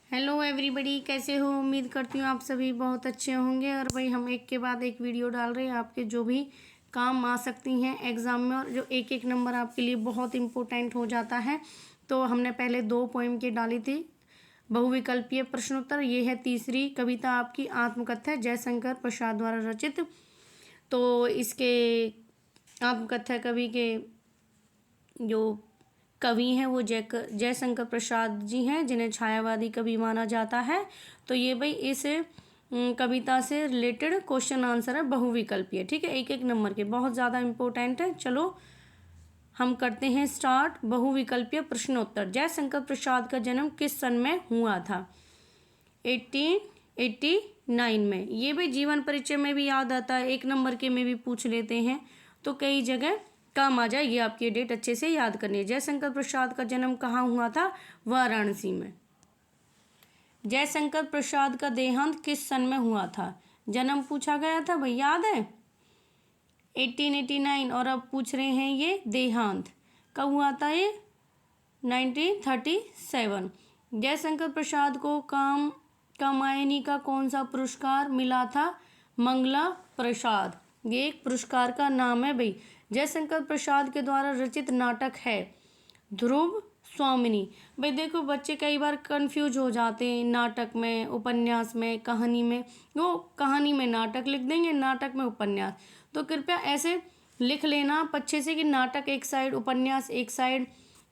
Hello everybody, कैसे हो। उम्मीद करती हूँ आप सभी बहुत अच्छे होंगे। और भाई हम एक के बाद एक वीडियो डाल रहे हैं आपके जो भी काम आ सकती हैं एग्ज़ाम में, और जो एक एक नंबर आपके लिए बहुत इम्पोर्टेंट हो जाता है। तो हमने पहले 2 पोएम की डाली थी बहुविकल्पीय प्रश्नोत्तर। ये है तीसरी कविता आपकी आत्मकथा जयशंकर प्रसाद द्वारा रचित। तो इसके आत्मकथा कवि के जो कवि हैं वो जयशंकर प्रसाद जी हैं, जिन्हें छायावादी कवि माना जाता है। तो ये भाई इस कविता से रिलेटेड क्वेश्चन आंसर है बहुविकल्पीय। ठीक है, एक एक नंबर के बहुत ज़्यादा इम्पोर्टेंट है। चलो हम करते हैं स्टार्ट। बहुविकल्पीय प्रश्नोत्तर। जयशंकर प्रसाद का जन्म किस सन में हुआ था? 1889 में। ये भी जीवन परिचय में भी याद आता है, एक नंबर के में भी पूछ लेते हैं तो कई जगह काम आ जाएगी। आपकी डेट अच्छे से याद करनी है। जयशंकर प्रसाद का जन्म कहाँ हुआ था? वाराणसी में। जयशंकर प्रसाद का देहांत किस सन में हुआ था? जन्म पूछा गया था भाई, याद है 1889, और अब पूछ रहे हैं ये देहांत कब हुआ था? ये 1937। जयशंकर प्रसाद को कामायनी का कौन सा पुरस्कार मिला था? मंगला प्रसाद। ये एक पुरस्कार का नाम है भाई। जयशंकर प्रसाद के द्वारा रचित नाटक है ध्रुव स्वामिनी। भाई देखो, बच्चे कई बार कंफ्यूज हो जाते हैं नाटक में, उपन्यास में, कहानी में। वो कहानी में नाटक लिख देंगे, नाटक में उपन्यास। तो कृपया ऐसे लिख लेना अच्छे से कि नाटक एक साइड, उपन्यास एक साइड,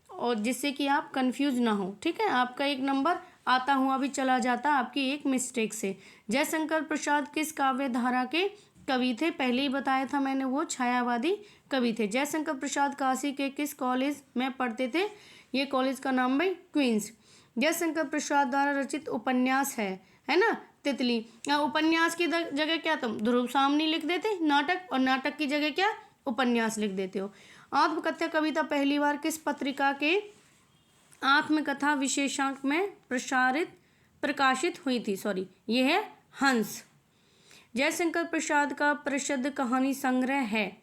और जिससे कि आप कंफ्यूज ना हो। ठीक है, आपका एक नंबर आता हुआ भी चला जाता आपकी एक मिस्टेक से। जयशंकर प्रसाद किस काव्य धारा के कवि थे? पहले ही बताया था मैंने, वो छायावादी कवि थे। जयशंकर प्रसाद काशी के किस कॉलेज में पढ़ते थे? ये कॉलेज का नाम भाई क्वींस। जयशंकर प्रसाद द्वारा रचित उपन्यास है ना तितली। उपन्यास की जगह क्या तुम ध्रुव सामनी लिख देते नाटक, और नाटक की जगह क्या उपन्यास लिख देते हो। आत्मकथा कविता पहली बार किस पत्रिका के आत्मकथा विशेषांक में प्रकाशित हुई थी? ये है हंस। जयशंकर प्रसाद का प्रसिद्ध कहानी संग्रह है,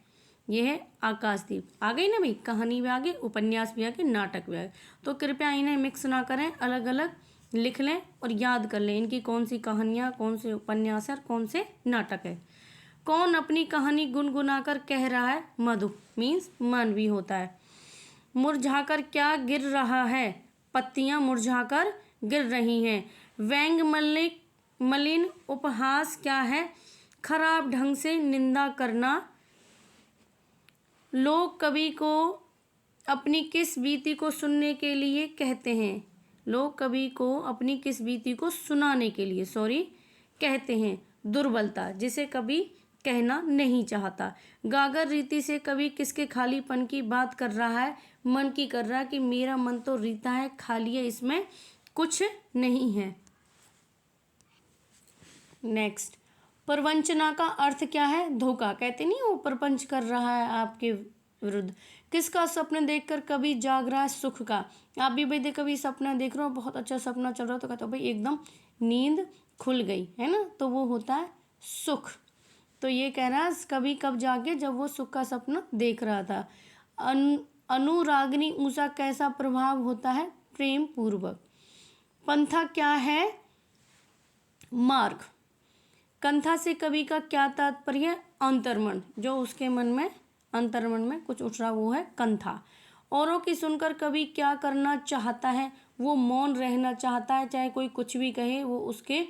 यह है आकाशदीप। आ गई ना भाई, कहानी भी आ गई, उपन्यास भी आ गई, नाटक भी आ गए। तो कृपया इन्हें मिक्स ना करें, अलग अलग लिख लें और याद कर लें इनकी कौन सी कहानियाँ, कौन से उपन्यास है और कौन से नाटक है। कौन अपनी कहानी गुनगुनाकर कह रहा है? मधु मीन्स मन भी होता है। मुरझाकर क्या गिर रहा है? पत्तियां मुरझाकर गिर रही हैं। व्यंग मलिन उपहास क्या है? खराब ढंग से निंदा करना। लोग कवि को अपनी किस बीती को सुनने के लिए कहते हैं? लोग कवि को अपनी किस बीती को सुनाने के लिए कहते हैं? दुर्बलता, जिसे कवि कहना नहीं चाहता। गागर रीति से कवि किसके खालीपन की बात कर रहा है? मन की कर रहा है कि मेरा मन तो रीता है, खाली है, इसमें कुछ नहीं है। नेक्स्ट, प्रवंचना का अर्थ क्या है? धोखा। कहते नहीं वो प्रपंच कर रहा है आपके विरुद्ध। किसका सपना देखकर कभी जाग रहा है? सुख का। आप भी भाई कभी सपना देख रहे हो, बहुत अच्छा सपना चल रहा हो, तो कहते हो भाई एकदम नींद खुल गई है ना, तो वो होता है सुख। तो ये कह रहा है कभी कब जागे, जब वो सुख का सपना देख रहा था। अनुरागनी ऊषा कैसा प्रभाव होता है? प्रेम पूर्वक। पंथा क्या है? मार्ग। कंथा से कवि का क्या तात्पर्य? अंतर्मन, जो उसके मन में अंतर्मन में कुछ उठ रहा वो है कंथा। औरों की सुनकर कवि क्या करना चाहता है? वो मौन रहना चाहता है, चाहे कोई कुछ भी कहे वो उसके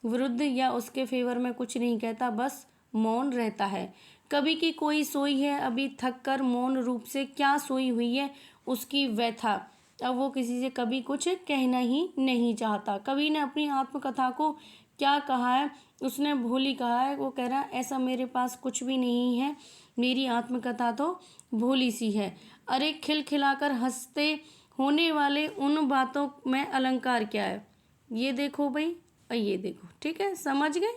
विरुद्ध या उसके फेवर में कुछ नहीं कहता, बस मौन रहता है। कवि की कोई सोई है अभी थक कर मौन रूप से, क्या सोई हुई है? उसकी व्यथा। अब वो किसी से कभी कुछ कहना ही नहीं चाहता। कवि ने अपनी आत्मकथा को क्या कहा है? उसने भोली कहा है। वो कह रहा है ऐसा मेरे पास कुछ भी नहीं है, मेरी आत्मकथा तो भोली सी है। अरे खिलखिलाकर हंसते होने वाले उन बातों में अलंकार क्या है? ये देखो भाई और ये देखो, ठीक है, समझ गए?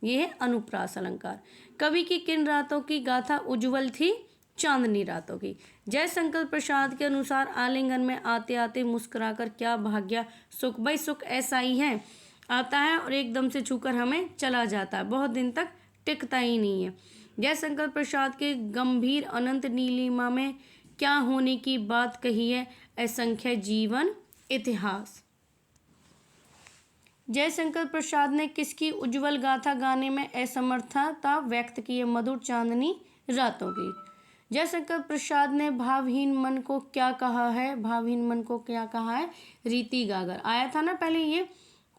ये है अनुप्रास अलंकार। कवि की किन रातों की गाथा उज्जवल थी? चांदनी रातों की। जयशंकर प्रसाद के अनुसार आलिंगन में आते आते मुस्कुराकर क्या भाग गया? सुख। भाई सुख ऐसा ही है, आता है और एकदम से छूकर हमें चला जाता है, बहुत दिन तक टिकता ही नहीं है। जयशंकर प्रसाद के गंभीर अनंत नीलिमा में क्या होने की बात कही है? असंख्य जीवन इतिहास। जयशंकर प्रसाद ने किसकी उज्जवल गाथा गाने में असमर्थता व्यक्त की है? मधुर चांदनी रातों की। जयशंकर प्रसाद ने भावहीन मन को क्या कहा है? भावहीन मन को क्या कहा है? रीति गागर। आया था ना पहले, ये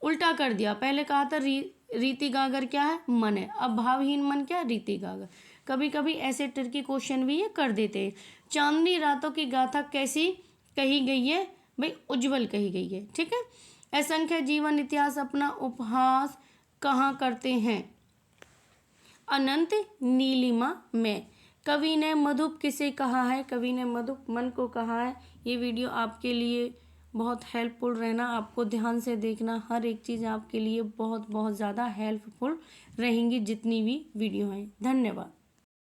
उल्टा कर दिया, पहले कहा था रीति गागर क्या है? मन है, अब भावहीन मन क्या? रीति गागर। कभी कभी ऐसे ट्रिकी क्वेश्चन भी ये कर देते हैं। चांदनी रातों की गाथा कैसी कही गई है? भाई उज्जवल कही गई है, ठीक है। असंख्य जीवन इतिहास अपना उपहास कहाँ करते हैं? अनंत नीलिमा में। कवि ने मधुप किसे कहा है? कवि ने मधुप मन को कहा है। ये वीडियो आपके लिए बहुत हेल्पफुल रहना, आपको ध्यान से देखना, हर एक चीज़ आपके लिए बहुत बहुत ज़्यादा हेल्पफुल रहेंगी जितनी भी वीडियो हैं। धन्यवाद।